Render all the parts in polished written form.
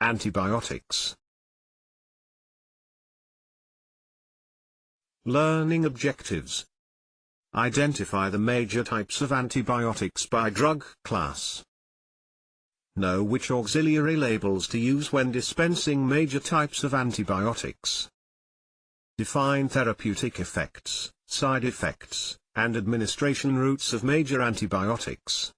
Antibiotics. Learning objectives. Identify the major types of antibiotics by drug class. Know which auxiliary labels to use when dispensing major types of antibiotics. Define therapeutic effects, side effects, and administration routes of major antibiotics.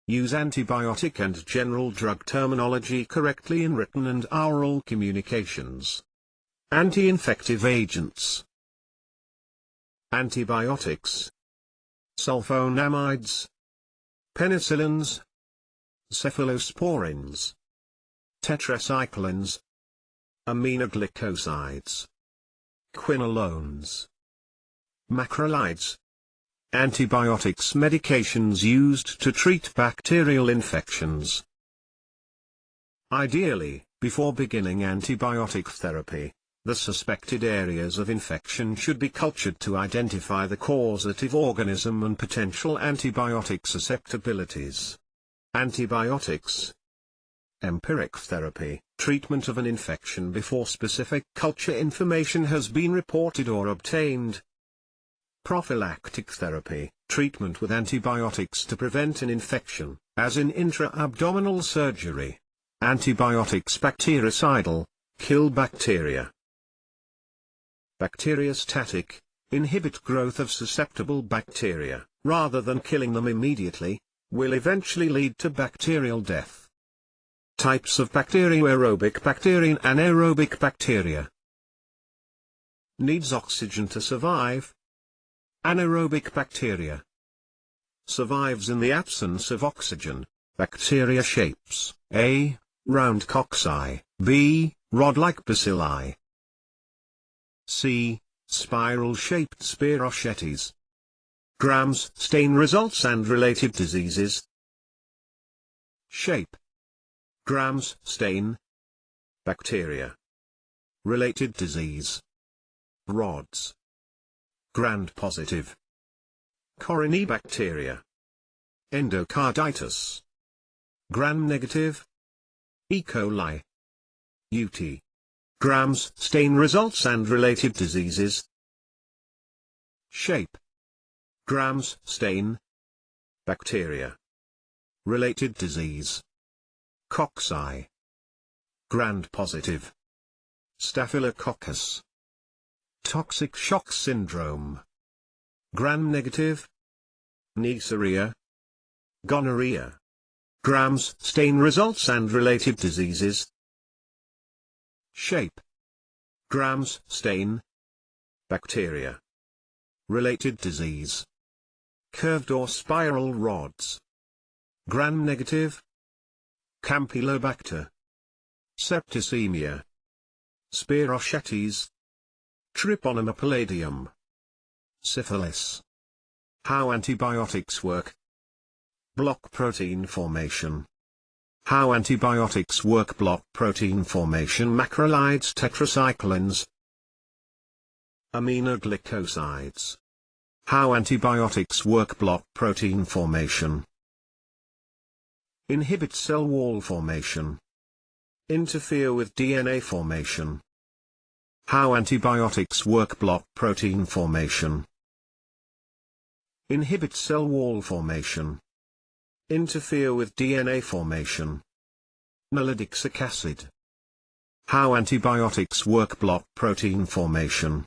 Use antibiotic and general drug terminology correctly in written and oral communications. Anti-infective agents. Antibiotics. Sulfonamides. Penicillins. Cephalosporins. Tetracyclines. Aminoglycosides. Quinolones. Macrolides. Antibiotics, medications used to treat bacterial infections. Ideally, before beginning antibiotic therapy, the suspected areas of infection should be cultured to identify the causative organism and potential antibiotic susceptibilities. Antibiotics. Empiric therapy, treatment of an infection before specific culture information has been reported or obtained. Prophylactic therapy, treatment with antibiotics to prevent an infection, as in intra-abdominal surgery. Antibiotics bactericidal, kill bacteria. Bacteriostatic, inhibit growth of susceptible bacteria, rather than killing them immediately, will eventually lead to bacterial death. Types of bacteria: aerobic bacteria and anaerobic bacteria. Needs oxygen to survive. Anaerobic bacteria. Survives in the absence of oxygen. Bacteria shapes: A. round cocci, B. rod-like bacilli, C. spiral-shaped spirochetes. Grams, stain results and related diseases. Shape. Grams, stain. Bacteria. Related disease. Rods. Gram-positive. Corynebacteria. Endocarditis. Gram-negative. E. coli. UT. Grams, stain results and related diseases. Shape. Grams, stain. Bacteria. Related disease. Cocci. Gram-positive. Staphylococcus. Toxic shock syndrome. Gram-negative. Neisseria. Gonorrhea. Grams, stain results and related diseases. Shape. Grams, stain. Bacteria. Related disease. Curved or spiral rods. Gram-negative. Campylobacter. Septicemia. Spirochetes. Treponema palladium. Syphilis. How antibiotics work. Block protein formation. How antibiotics work. Block protein formation. Macrolides, tetracyclines. Aminoglycosides. How antibiotics work. Block protein formation. Inhibit cell wall formation. Interfere with DNA formation. How antibiotics work. Block protein formation. Inhibit cell wall formation. Interfere with DNA formation. Nalidixic acid. How antibiotics work. Block protein formation.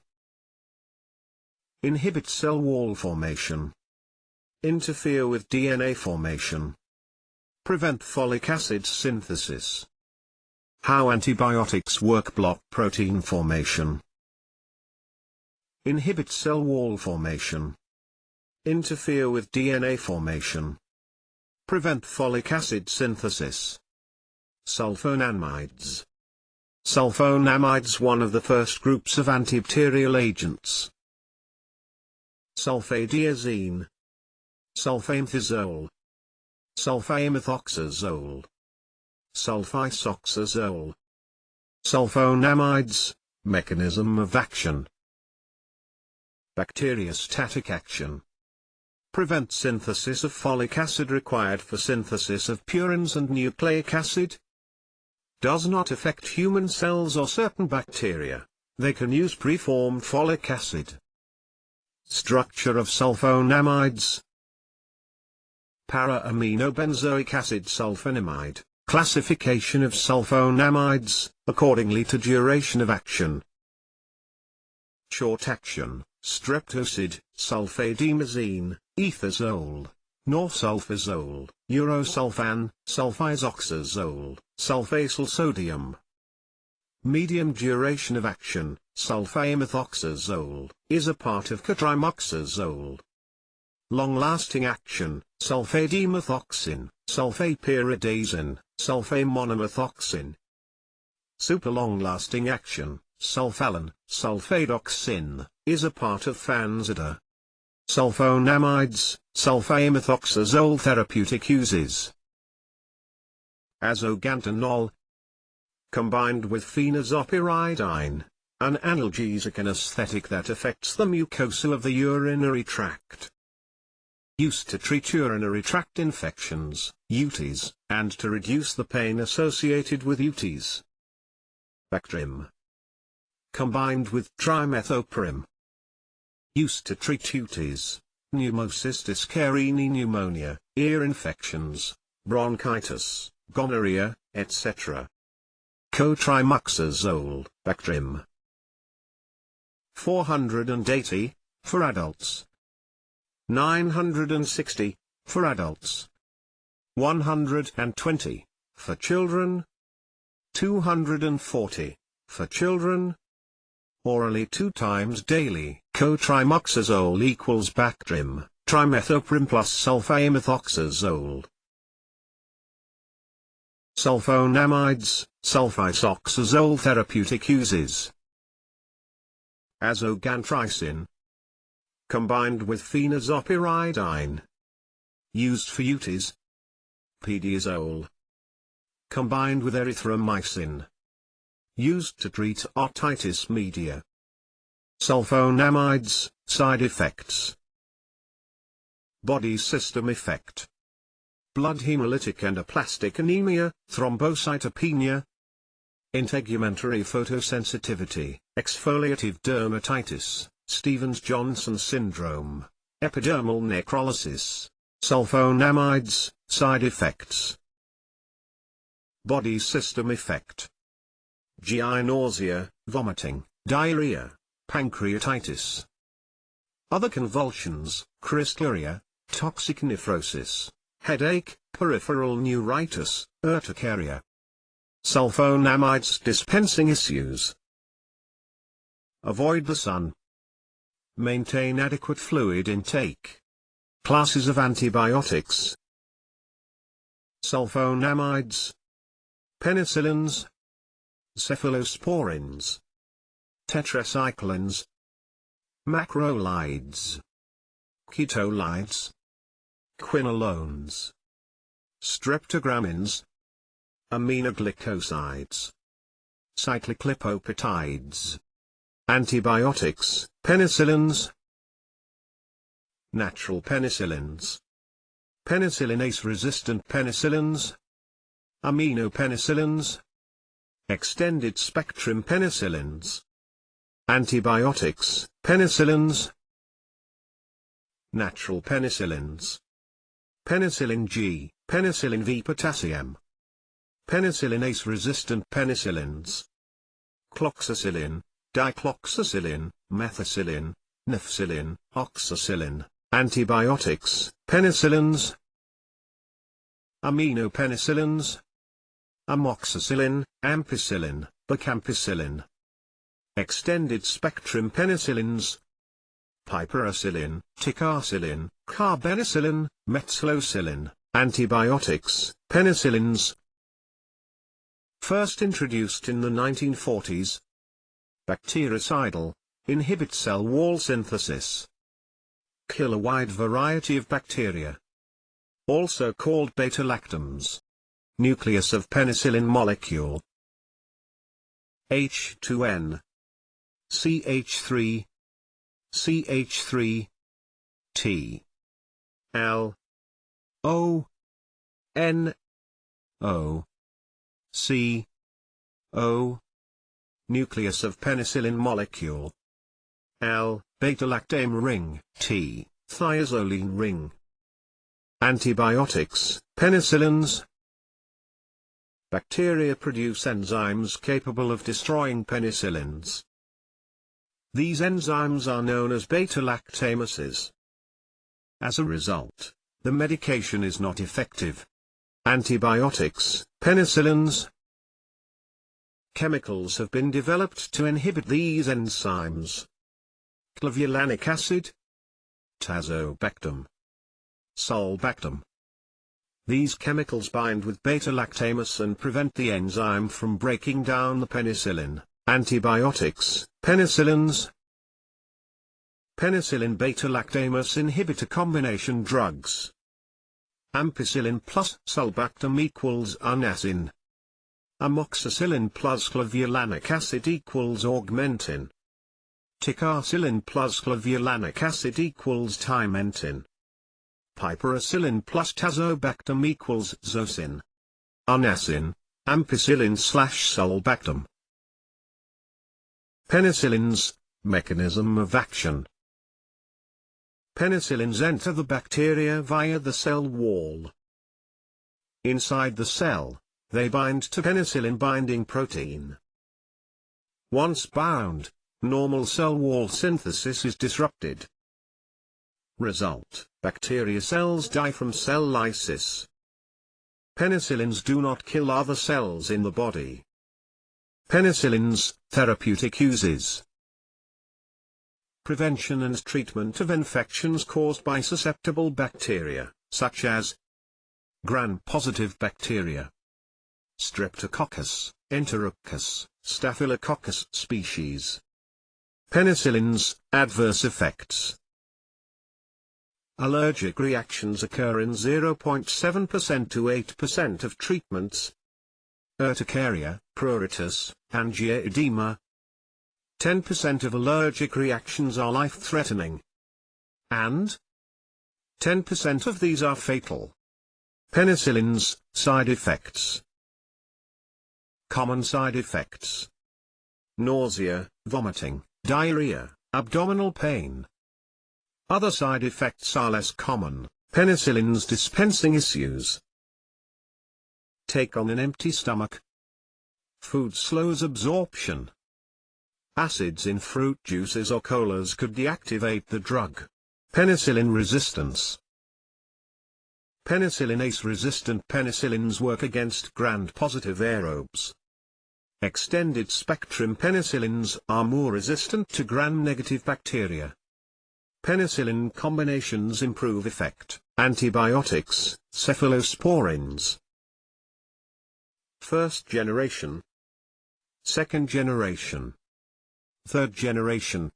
Inhibit cell wall formation. Interfere with DNA formation. Prevent folic acid synthesis. How antibiotics work. Block protein formation. Inhibit cell wall formation. Interfere with DNA formation. Prevent folic acid synthesis. Sulfonamides. Sulfonamides, one of the first groups of antibacterial agents. Sulfadiazine. Sulfamethoxazole. Sulfamethoxazole. Sulfisoxazole. Sulfonamides, mechanism of action. Bacteriostatic action. Prevent synthesis of folic acid required for synthesis of purines and nucleic acid. Does not affect human cells or certain bacteria. They can use preformed folic acid. Structure of sulfonamides. Para-aminobenzoic acid sulfonamide. Classification of sulfonamides, accordingly to duration of action. Short action, streptocid, sulfadimazine, ethazole, norsulfazole, urosulfan, sulfisoxazole, sulfacyl sodium. Medium duration of action, sulfamethoxazole, is a part of Co-trimoxazole. Long-lasting action, sulfadimethoxin, sulfapyridazine, sulfamonomethoxin. Super long-lasting action, sulfalan, sulfadoxin, is a part of Fanzida. Sulfonamides, sulfamethoxazole therapeutic uses. Azogantanol, combined with phenazopyridine, an analgesic anesthetic that affects the mucosa of the urinary tract. Used to treat urinary tract infections, UTIs, and to reduce the pain associated with UTIs. Bactrim, combined with trimethoprim. Used to treat UTIs, pneumocystis carinii pneumonia, ear infections, bronchitis, gonorrhea, etc. Co-trimoxazole, Bactrim. 480, for adults. 960, for adults. 120, for children. 240, for children. Orally 2 times daily. Co-trimoxazole equals Bactrim, trimethoprim plus sulfamethoxazole. Sulfonamides, sulfisoxazole therapeutic uses. Azogantricin, combined with phenazopyridine, used for UTIs. Pediazole, combined with erythromycin, used to treat otitis media. Sulfonamides, side effects. Body system effect. Blood hemolytic endoplastic anemia, thrombocytopenia. Integumentary photosensitivity, exfoliative dermatitis, Stevens-Johnson syndrome, epidermal necrolysis. Sulfonamides, side effects. Body system effect. GI nausea, vomiting, diarrhea, pancreatitis. Other convulsions, crystalluria, toxic nephrosis, headache, peripheral neuritis, urticaria. Sulfonamides dispensing issues. Avoid the sun. Maintain adequate fluid intake. Classes of antibiotics. Sulfonamides. Penicillins. Cephalosporins. Tetracyclines. Macrolides. Ketolides. Quinolones. Streptogramins. Aminoglycosides. Cyclic lipopeptides. Antibiotics, penicillins. Natural penicillins. Penicillinase-resistant penicillins. Aminopenicillins. Extended-spectrum penicillins. Antibiotics, penicillins. Natural penicillins. Penicillin G, penicillin V potassium. Penicillinase-resistant penicillins. Cloxacillin, dicloxacillin, methicillin, nifcillin, oxacillin. Antibiotics, penicillins. Aminopenicillins. Amoxicillin, ampicillin, bacampicillin. Extended-spectrum penicillins. Piperacillin, ticarcillin, carbapenicillin, metslocillin. Antibiotics, penicillins. First introduced in the 1940s. Bactericidal, inhibit cell wall synthesis. Kill a wide variety of bacteria. Also called beta-lactams. Nucleus of penicillin molecule. H2N. CH3. CH3. T. L. O. N. O. C. O. Nucleus of penicillin molecule. L. Beta-lactam ring. T. Thiazolene ring. Antibiotics, penicillins. Bacteria produce enzymes capable of destroying penicillins. These enzymes are known as beta-lactamases. As a result, the medication is not effective. Antibiotics, penicillins. Chemicals have been developed to inhibit these enzymes. Clavulanic acid, tazobactam, sulbactam. These chemicals bind with beta-lactamase and prevent the enzyme from breaking down the penicillin. Antibiotics, penicillins. Penicillin beta-lactamase inhibitor combination drugs. Ampicillin plus sulbactam equals unacin. Amoxicillin plus clavulanic acid equals augmentin. Ticarcillin plus clavulanic acid equals timentin. Piperacillin plus tazobactam equals zosyn. Unacin, ampicillin/sulbactam. Penicillins, mechanism of action. Penicillins enter the bacteria via the cell wall. Inside the cell, they bind to penicillin-binding protein. Once bound, normal cell wall synthesis is disrupted. Result: bacteria cells die from cell lysis. Penicillins do not kill other cells in the body. Penicillins, therapeutic uses. Prevention and treatment of infections caused by susceptible bacteria, such as gram-positive bacteria, Streptococcus, Enterococcus, Staphylococcus species. Penicillins, adverse effects. Allergic reactions occur in 0.7% to 8% of treatments. Urticaria, pruritus, angioedema. 10% of allergic reactions are life-threatening. And 10% of these are fatal. Penicillins, side effects. Common side effects: nausea, vomiting, diarrhea, abdominal pain. Other side effects are less common. Penicillins dispensing issues. Take on an empty stomach. Food slows absorption. Acids in fruit juices or colas could deactivate the drug. Penicillin resistance. Penicillinase-resistant penicillins work against gram-positive aerobes. Extended-spectrum penicillins are more resistant to gram-negative bacteria. Penicillin combinations improve effect. Antibiotics, cephalosporins. First generation, second generation, third generation,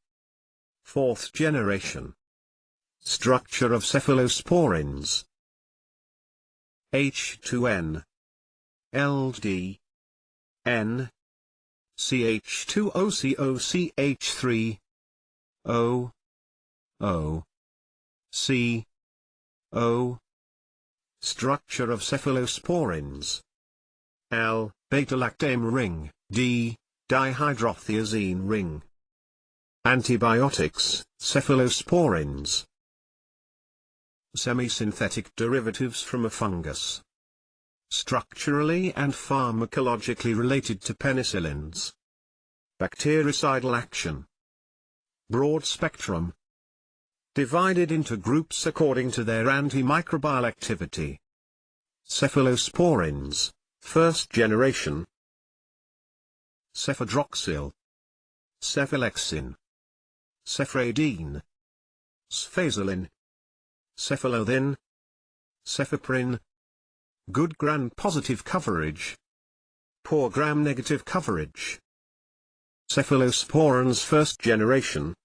fourth generation. Structure of cephalosporins: H2N, LD, N, CH2OCOCH3, O, O, C, O. Structure of cephalosporins: L, beta-lactam ring, D, dihydrothiazine ring. Antibiotics, cephalosporins. Semisynthetic derivatives from a fungus. Structurally and pharmacologically related to penicillins. Bactericidal action. Broad spectrum. Divided into groups according to their antimicrobial activity. Cephalosporins, first generation. Cephadroxyl, cephalexin, cephradine, sphazolin, cephalothin, cefeprin. Good gram-positive coverage. Poor gram-negative coverage. Cephalosporins first generation.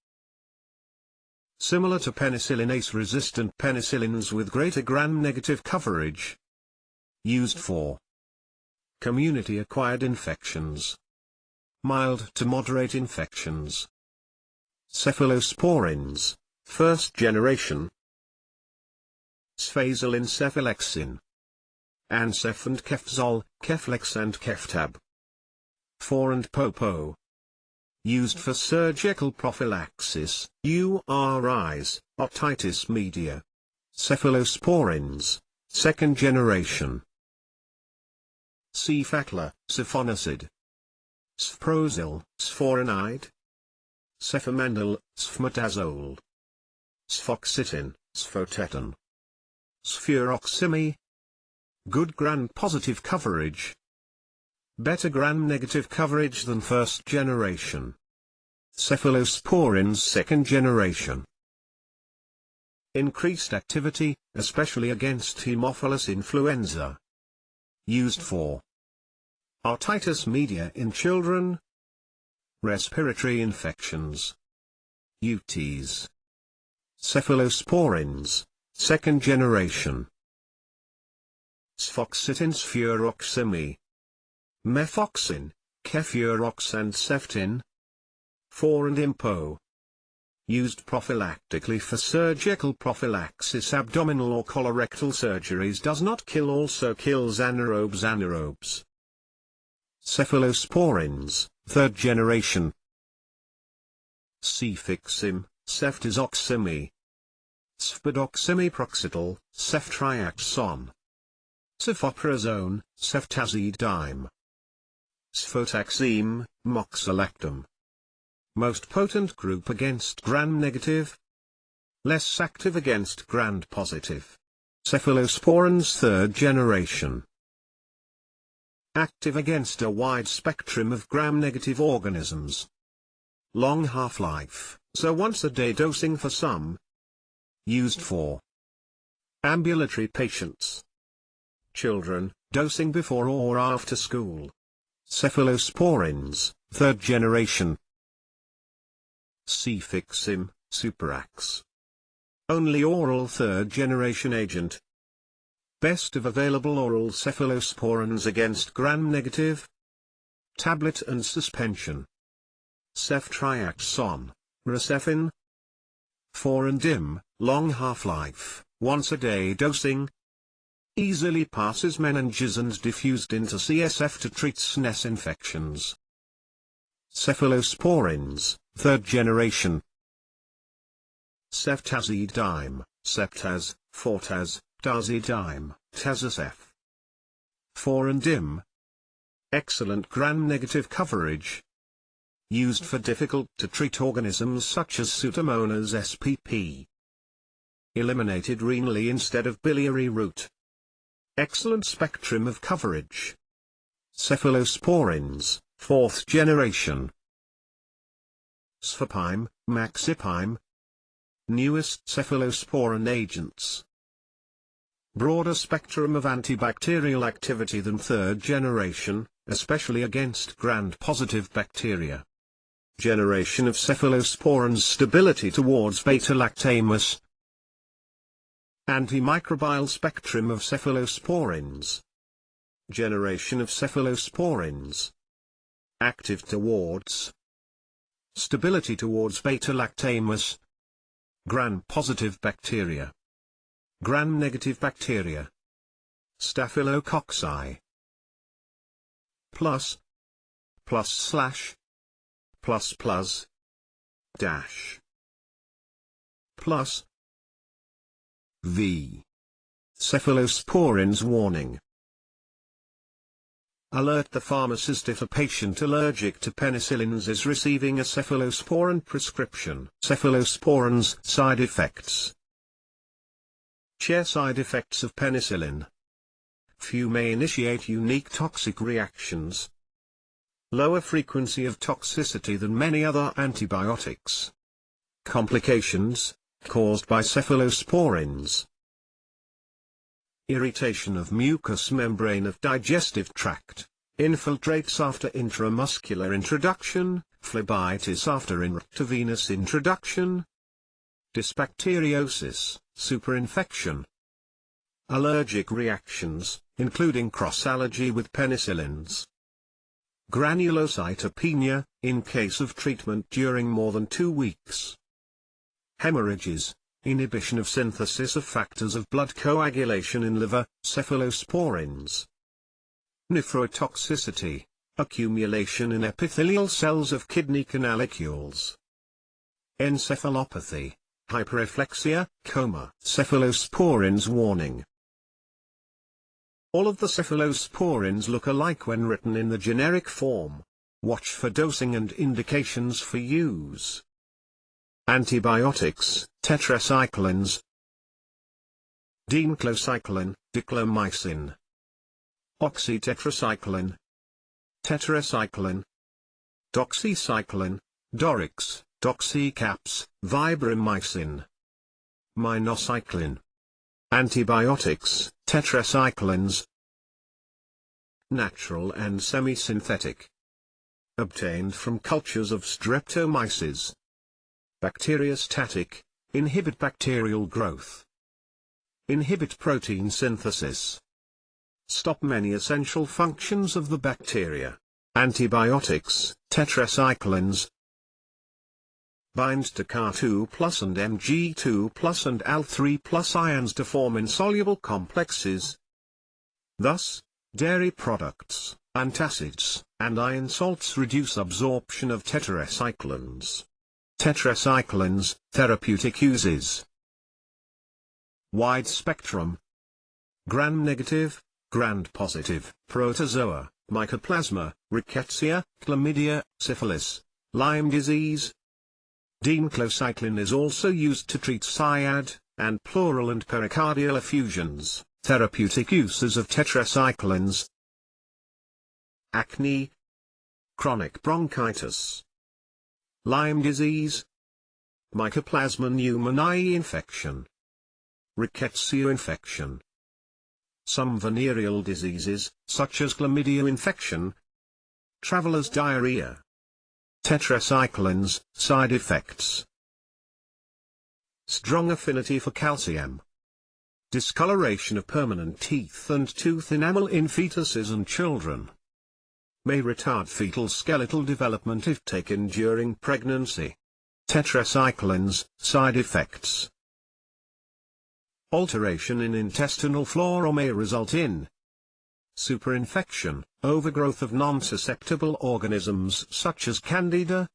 Similar to penicillinase-resistant penicillins with greater gram-negative coverage. Used for community-acquired infections. Mild to moderate infections. Cephalosporins, first generation. Sphazolin, cephalexin, Ancef and Kefzol, Keflex and Keftab. 4 and popo. Used for surgical prophylaxis, URIs, otitis media. Cephalosporins, second generation. Cephalosporin, Sprosil, Sulfonamide. Cephamendel, Sfmetazole. Sfoxitin, Sfotetan. Sfuroxime. Good gram-positive coverage. Better gram-negative coverage than first generation. Cephalosporins second generation. Increased activity, especially against Haemophilus influenza. Used for otitis media in children, respiratory infections, UTIs. Cephalosporins, second generation. Sfoxitin sfuroxime. Methoxin, Kefurox and Ceftin. 4 and impo. Used prophylactically for surgical prophylaxis. Abdominal or colorectal surgeries. Does not kill, also kills anaerobes. Cephalosporins, third generation. Cefixime, Ceftizoxime. Cefidoxime proxital, Ceftriaxone. Cefoprazone, Ceftazidime. Cefotaxime, Moxilactam. Most potent group against gram-negative. Less active against gram-positive. Cephalosporins third generation. Active against a wide spectrum of gram-negative organisms. Long half-life, so once-a-day dosing for some. Used for ambulatory patients. Children, dosing before or after school. Cephalosporins, third generation. Cefixime, Superax. Only oral third generation agent. Best of available oral cephalosporins against gram-negative. Tablet and suspension. Ceftriaxone, Recefin. 4 and dim, long half-life, once-a-day dosing. Easily passes meninges and diffused into CSF to treat SNES infections. Cephalosporins, third generation. Ceftazidime, Septaz, Fortaz, Dazidime, Tazasef. 4 and dim. Excellent gram-negative coverage. Used for difficult-to-treat organisms such as Pseudomonas spp. Eliminated renally instead of biliary route. Excellent spectrum of coverage. Cephalosporins, fourth generation. Cefepime, Maxipime. Newest cephalosporin agents. Broader spectrum of antibacterial activity than third generation, especially against gram-positive bacteria. Generation of cephalosporins. Stability towards beta-lactamus. Antimicrobial spectrum of cephalosporins. Generation of cephalosporins. Active towards. Stability towards beta-lactamus. Gram-positive bacteria. Gram-negative bacteria. Staphylococci. Plus. Plus/. Plus. Dash. Plus. V. Cephalosporins warning. Alert the pharmacist if a patient allergic to penicillins is receiving a cephalosporin prescription. Cephalosporins side effects. Share side effects of penicillin. Few may initiate unique toxic reactions. Lower frequency of toxicity than many other antibiotics. Complications caused by cephalosporins. Irritation of mucous membrane of digestive tract, infiltrates after intramuscular introduction, phlebitis after intravenous introduction, dysbacteriosis, superinfection. Allergic reactions, including cross-allergy with penicillins. Granulocytopenia, in case of treatment during more than 2 weeks. Hemorrhages, inhibition of synthesis of factors of blood coagulation in liver, cephalosporins. Nephrotoxicity, accumulation in epithelial cells of kidney canalicles, encephalopathy, hyperreflexia, coma. Cephalosporins warning. All of the cephalosporins look alike when written in the generic form. Watch for dosing and indications for use. Antibiotics, tetracyclines, dinclocycline, diclomycin, oxytetracycline, tetracycline, doxycycline, Dorix, doxycaps, vibramycin, minocycline. Antibiotics, tetracyclines, natural and semi-synthetic. Obtained from cultures of streptomyces. Bacteriostatic, inhibit bacterial growth. Inhibit protein synthesis. Stop many essential functions of the bacteria. Antibiotics, tetracyclines. Bind to Ca2+ and Mg2+ and Al3+ ions to form insoluble complexes. Thus, dairy products, antacids, and iron salts reduce absorption of tetracyclines. Tetracyclines, therapeutic uses. Wide spectrum. Gram-negative, gram-positive, protozoa, mycoplasma, rickettsia, chlamydia, syphilis, Lyme disease. Dinclocycline is also used to treat sciatic and pleural and pericardial effusions. Therapeutic uses of tetracyclines. Acne, chronic bronchitis, Lyme disease, Mycoplasma pneumoniae infection, rickettsia infection. Some venereal diseases, such as chlamydia infection, traveler's diarrhea. Tetracyclines, side effects. Strong affinity for calcium. Discoloration of permanent teeth and tooth enamel in fetuses and children. May retard fetal skeletal development if taken during pregnancy. Tetracyclines, side effects. Alteration in intestinal flora may result in superinfection, overgrowth of non-susceptible organisms such as Candida,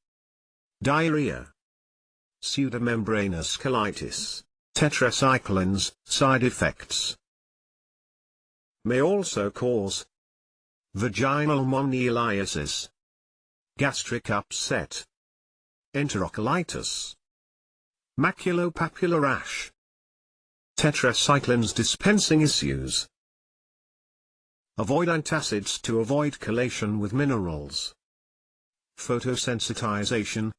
diarrhea, pseudomembranous colitis. Tetracyclines, side effects. May also cause vaginal moniliasis, gastric upset, enterocolitis, maculopapular rash. Tetracyclines dispensing issues. Avoid antacids to avoid chelation with minerals. Photosensitization.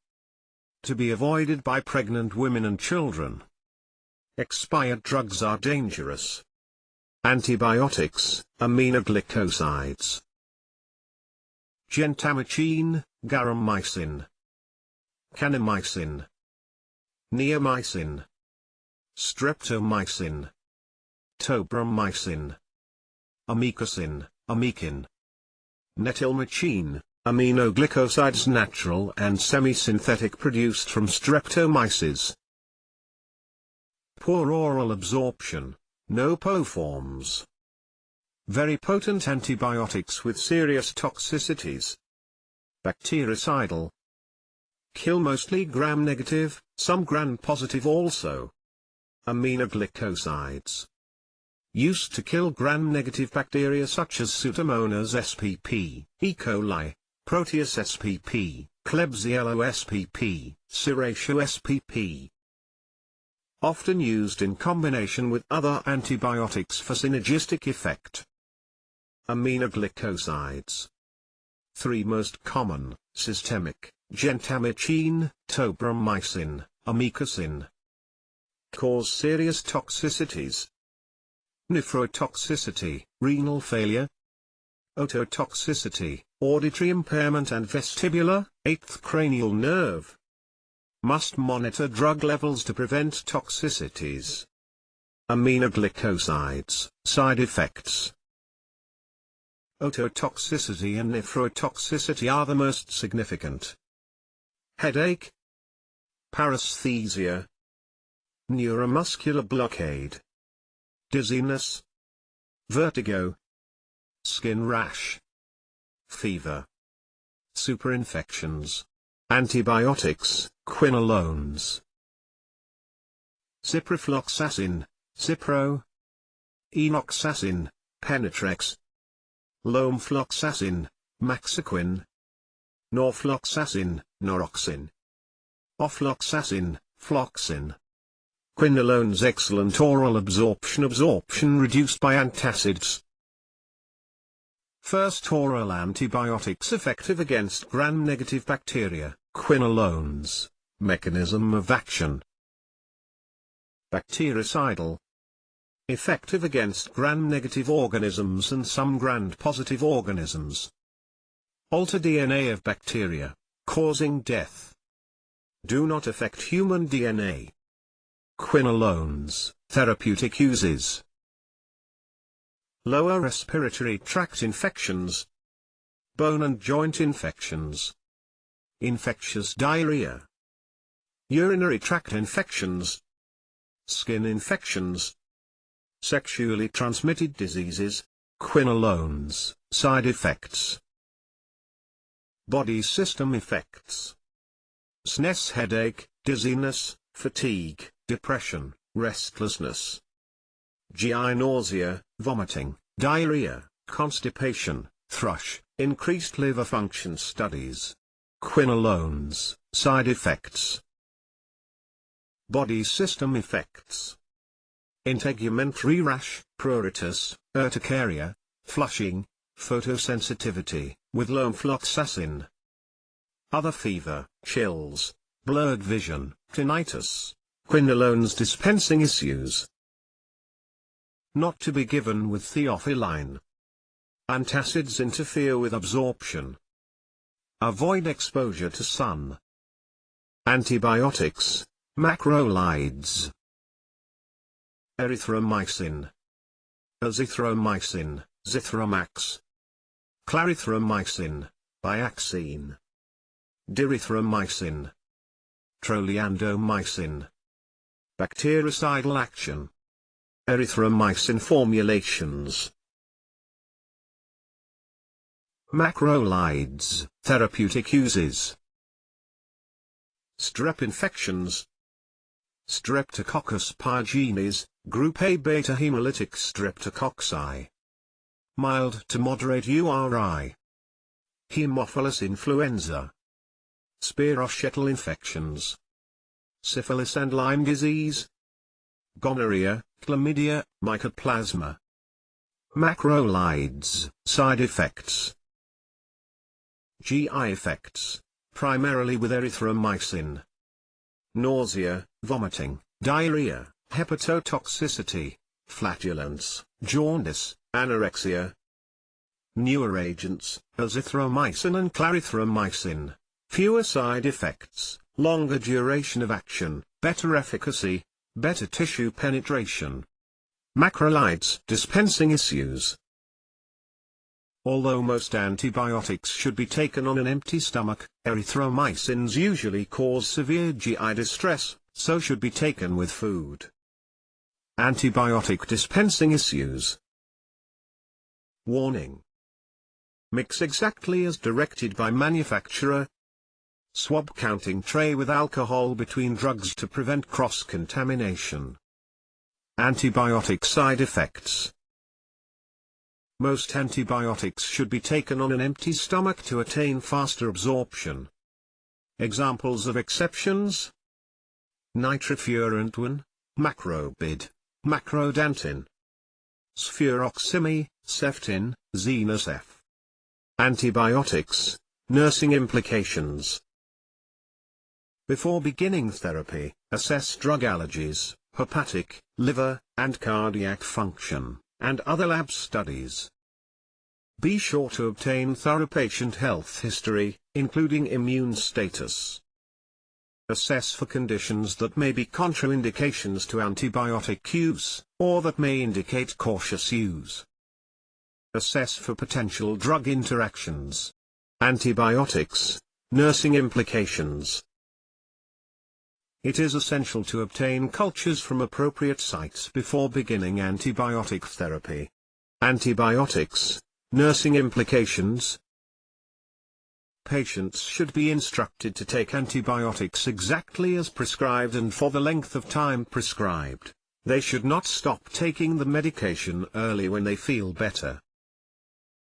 To be avoided by pregnant women and children. Expired drugs are dangerous. Antibiotics, aminoglycosides. Gentamicin, garamycin, kanamycin, neomycin, streptomycin, tobramycin, amikacin, amikin, netilmicin, aminoglycosides natural and semi-synthetic produced from streptomyces. Poor oral absorption, no PO forms. Very potent antibiotics with serious toxicities. Bactericidal. Kill mostly gram-negative, some gram-positive also. Aminoglycosides. Used to kill gram-negative bacteria such as Pseudomonas spp, E. coli, Proteus spp, Klebsiella spp, Serratio spp. Often used in combination with other antibiotics for synergistic effect. Aminoglycosides. Three most common, systemic, gentamicin, tobramycin, amikacin. Cause serious toxicities. Nephrotoxicity, renal failure. Ototoxicity, auditory impairment and vestibular, 8th cranial nerve. Must monitor drug levels to prevent toxicities. Aminoglycosides, side effects. Ototoxicity and nephrotoxicity are the most significant. Headache, paresthesia, neuromuscular blockade, dizziness, vertigo, skin rash, fever. superinfections. Antibiotics, quinolones. Ciprofloxacin, Cipro. Enoxacin, Penetrex. Lomefloxacin, Maxaquin. Norfloxacin, Noroxin. Ofloxacin, Floxin. Quinolones excellent oral absorption reduced by antacids. First oral antibiotics effective against gram-negative bacteria, quinolones. Mechanism of action. Bactericidal. Effective against gram-negative organisms and some gram-positive organisms. Alter DNA of bacteria, causing death. Do not affect human DNA. Quinolones, therapeutic uses. Lower respiratory tract infections. Bone and joint infections. Infectious diarrhea. Urinary tract infections. Skin infections. Sexually transmitted diseases. Quinolones, side effects. Body system effects. SNES headache, dizziness, fatigue, depression, restlessness. GI nausea, vomiting, diarrhea, constipation, thrush, increased liver function studies. Quinolones, side effects. Body system effects. Integumentary rash, pruritus, urticaria, flushing, photosensitivity, with lomefloxacin. Other fever, chills, blurred vision, tinnitus. Quinolones dispensing issues. Not to be given with theophylline. Antacids interfere with absorption. Avoid exposure to sun. Antibiotics, macrolides. Erythromycin. Azithromycin, Zithromax. Clarithromycin, Biaxine. Dyrithromycin. Troleandomycin. Bactericidal action. Erythromycin formulations. Macrolides, therapeutic uses. Strep infections. Streptococcus pyogenes, group A beta hemolytic streptococci. Mild to moderate URI. Haemophilus influenza. Spirochetal infections. Syphilis and Lyme disease. Gonorrhea, chlamydia, mycoplasma. Macrolides, side effects. GI effects, primarily with erythromycin. Nausea, vomiting, diarrhea, hepatotoxicity, flatulence, jaundice, anorexia. Newer agents, azithromycin and clarithromycin. Fewer side effects, longer duration of action, better efficacy, better tissue penetration. Macrolides dispensing issues. Although most antibiotics should be taken on an empty stomach, erythromycins usually cause severe GI distress, so should be taken with food. Antibiotic dispensing issues. Warning. Mix exactly as directed by manufacturer. Swab counting tray with alcohol between drugs to prevent cross-contamination. Antibiotic side effects. Most antibiotics should be taken on an empty stomach to attain faster absorption. Examples of exceptions: nitrofurantoin, macrobid, macrodantin, sfuroxime, ceftin, Zenacef. Antibiotics, nursing implications. Before beginning therapy, assess drug allergies, hepatic, liver, and cardiac function, and other lab studies. Be sure to obtain thorough patient health history, including immune status. Assess for conditions that may be contraindications to antibiotic use, or that may indicate cautious use. Assess for potential drug interactions. Antibiotics, nursing implications. It is essential to obtain cultures from appropriate sites before beginning antibiotic therapy. Antibiotics, nursing implications. Patients should be instructed to take antibiotics exactly as prescribed and for the length of time prescribed. They should not stop taking the medication early when they feel better.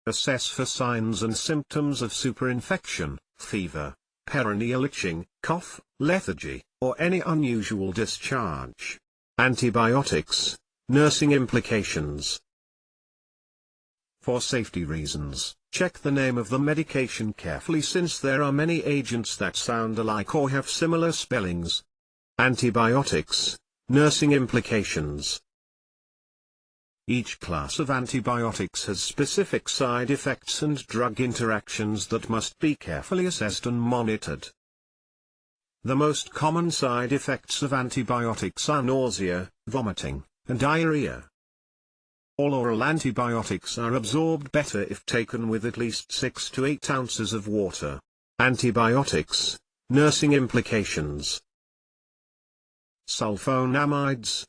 Assess for signs and symptoms of superinfection, fever, perineal itching, cough, lethargy, or any unusual discharge. Antibiotics, nursing implications. For safety reasons, check the name of the medication carefully since there are many agents that sound alike or have similar spellings. Antibiotics, nursing implications. Each class of antibiotics has specific side effects and drug interactions that must be carefully assessed and monitored. The most common side effects of antibiotics are nausea, vomiting, and diarrhea. All oral antibiotics are absorbed better if taken with at least 6 to 8 ounces of water. Antibiotics, nursing implications. Sulfonamides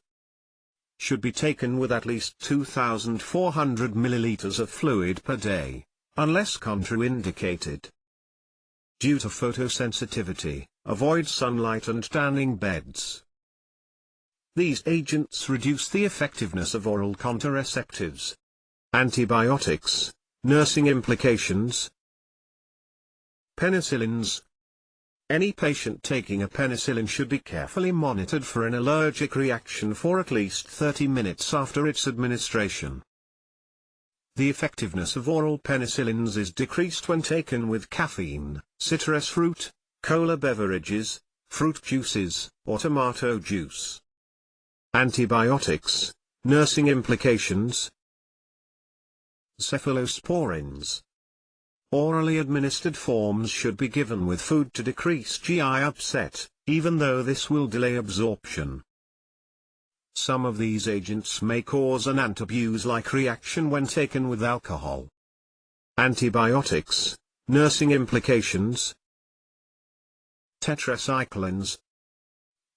should be taken with at least 2,400 milliliters of fluid per day, unless contraindicated. Due to photosensitivity, avoid sunlight and tanning beds. These agents reduce the effectiveness of oral contraceptives. Antibiotics, nursing implications. Penicillins. Any patient taking a penicillin should be carefully monitored for an allergic reaction for at least 30 minutes after its administration. The effectiveness of oral penicillins is decreased when taken with caffeine, citrus fruit, cola beverages, fruit juices, or tomato juice. Antibiotics, nursing implications. Cephalosporins. Orally administered forms should be given with food to decrease GI upset, even though this will delay absorption. Some of these agents may cause an antabuse-like reaction when taken with alcohol. Antibiotics, nursing implications. Tetracyclines.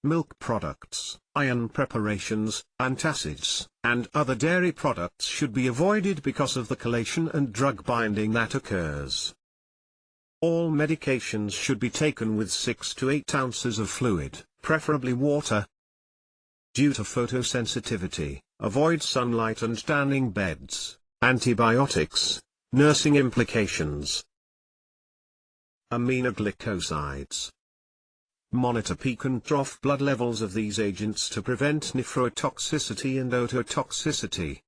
Milk products, iron preparations, antacids, and other dairy products should be avoided because of the chelation and drug binding that occurs. All medications should be taken with 6 to 8 ounces of fluid, preferably water. Due to photosensitivity, avoid sunlight and tanning beds. Antibiotics, nursing implications. Aminoglycosides. Monitor peak and trough blood levels of these agents to prevent nephrotoxicity and ototoxicity.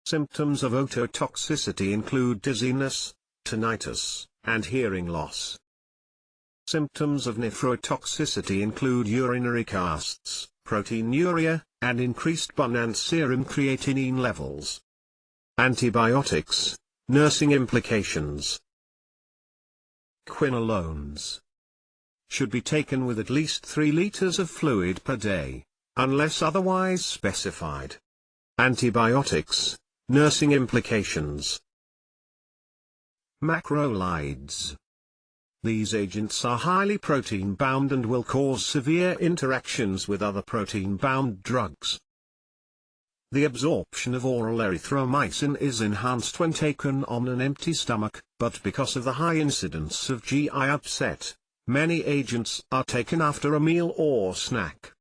Symptoms of ototoxicity include dizziness, tinnitus, and hearing loss. Symptoms of nephrotoxicity include urinary casts, proteinuria, and increased bun and serum creatinine levels. Antibiotics, nursing implications. Quinolones should be taken with at least 3 liters of fluid per day, unless otherwise specified. Antibiotics, nursing implications. Macrolides. These agents are highly protein-bound and will cause severe interactions with other protein-bound drugs. The absorption of oral erythromycin is enhanced when taken on an empty stomach, but because of the high incidence of GI upset, many agents are taken after a meal or snack.